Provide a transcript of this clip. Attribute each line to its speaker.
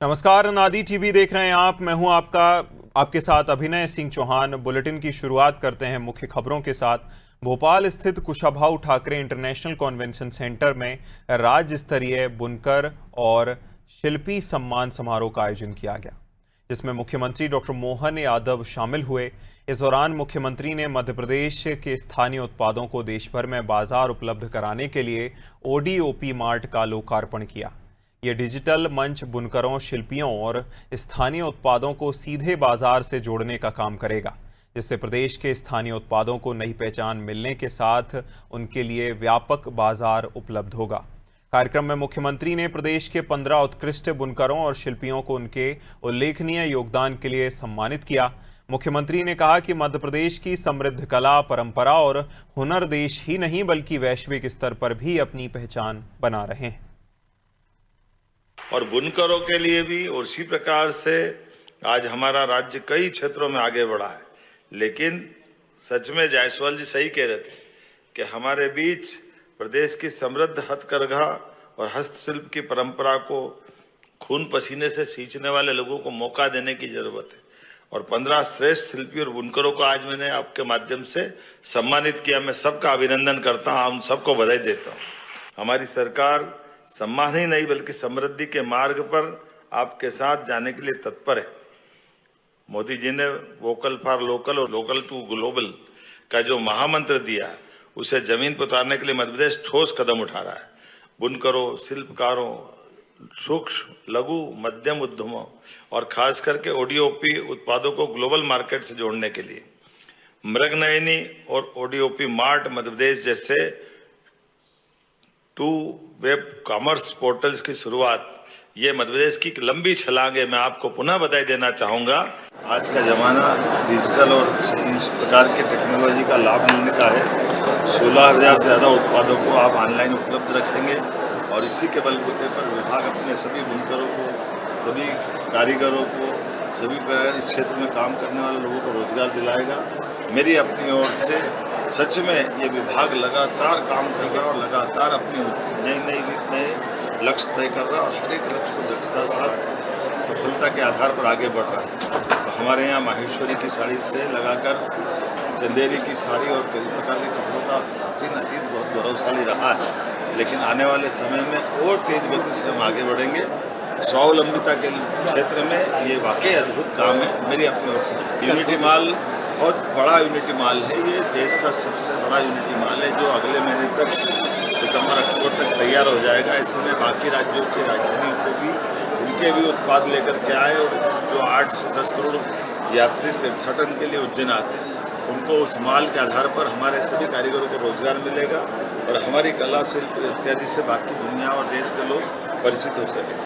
Speaker 1: नमस्कार, नादी टीवी देख रहे हैं आप। मैं हूं आपके साथ अभिनय सिंह चौहान। बुलेटिन की शुरुआत करते हैं मुख्य खबरों के साथ। भोपाल स्थित Kushabhau Thackeray international convention centre में राज्य स्तरीय बुनकर और शिल्पी सम्मान समारोह का आयोजन किया गया, जिसमें मुख्यमंत्री डॉक्टर मोहन यादव शामिल हुए। इस दौरान मुख्यमंत्री ने मध्य प्रदेश के स्थानीय उत्पादों को देश भर में बाजार उपलब्ध कराने के लिए ODOP मार्ट का लोकार्पण किया। ये डिजिटल मंच बुनकरों, शिल्पियों और स्थानीय उत्पादों को सीधे बाजार से जोड़ने का काम करेगा, जिससे प्रदेश के स्थानीय उत्पादों को नई पहचान मिलने के साथ उनके लिए व्यापक बाजार उपलब्ध होगा। कार्यक्रम में मुख्यमंत्री ने प्रदेश के 15 उत्कृष्ट बुनकरों और शिल्पियों को उनके उल्लेखनीय योगदान के लिए सम्मानित किया। मुख्यमंत्री ने कहा कि मध्य प्रदेश की समृद्ध कला, परंपरा और हुनर देश ही नहीं बल्कि वैश्विक स्तर पर भी अपनी पहचान बना रहे हैं।
Speaker 2: और बुनकरों के लिए भी और इसी प्रकार से आज हमारा राज्य कई क्षेत्रों में आगे बढ़ा है। लेकिन सच में जायसवाल जी सही कह रहे थे कि हमारे बीच प्रदेश की समृद्ध हथकरघा और हस्तशिल्प की परंपरा को खून पसीने से सींचने वाले लोगों को मौका देने की जरूरत है। और 15 श्रेष्ठ शिल्पी और बुनकरों को आज मैंने आपके माध्यम से सम्मानित किया। मैं सबका अभिनंदन करता हूं, उन सबको बधाई देता हूं। हमारी सरकार सम्मान ही नहीं बल्कि समृद्धि के मार्ग पर आपके साथ जाने के लिए तत्पर है। मोदी जी ने वोकल फॉर लोकल और लोकल टू ग्लोबल का जो महामंत्र दिया है, उसे जमीन पर उतारने के लिए मध्य प्रदेश ठोस कदम उठा रहा है। बुनकरों, शिल्पकारों, सूक्ष्म, लघु, मध्यम उद्यमों और खास करके ODOP उत्पादों को ग्लोबल मार्केट से जोड़ने के लिए मृगनयनी और ODOP मार्ट मध्य प्रदेश जैसे 2 वेब कॉमर्स पोर्टल्स की शुरुआत, ये मध्य प्रदेश की एक लंबी छलांग है। मैं आपको पुनः बधाई देना चाहूँगा। आज का जमाना डिजिटल और इस प्रकार के टेक्नोलॉजी का लाभ मिलने का है। 16,000 से ज़्यादा उत्पादों को आप ऑनलाइन उपलब्ध रखेंगे और इसी के बलबूते पर विभाग अपने सभी बुनकरों को, सभी कारीगरों को, सभी इस क्षेत्र में काम करने वाले लोगों को रोजगार दिलाएगा। मेरी अपनी ओर से सच में ये विभाग लगातार काम कर रहा है और लगातार अपनी नए लक्ष्य तय कर रहा है और हर एक लक्ष्य को दक्षता के साथ सफलता के आधार पर आगे बढ़ रहा है। तो हमारे यहाँ माहेश्वरी की साड़ी से लगाकर चंदेरी की साड़ी और कई प्रकार के कपड़ों का प्राचीन अतीत बहुत गौरवशाली रहा है। लेकिन आने वाले समय में और तेज गति से हम आगे बढ़ेंगे। स्वावलंबिता के क्षेत्र में ये वाकई अद्भुत काम है। मेरी अपनी ओर से यूनिटी माल बहुत बड़ा यूनिटी माल है। ये देश का सबसे बड़ा यूनिटी माल है जो अगले महीने तक सितंबर-अक्टूबर तक तैयार हो जाएगा। ऐसे में बाकी राज्यों की राजधानियों को भी उनके भी उत्पाद लेकर के आए और जो 8 से 10 करोड़ यात्री तीर्थाटन के लिए उज्जैन आते हैं, उनको उस माल के आधार पर हमारे सभी कारीगरों को रोजगार मिलेगा और हमारी कला, शिल्प इत्यादि से बाकी दुनिया और देश के लोग परिचित हो सकेंगे।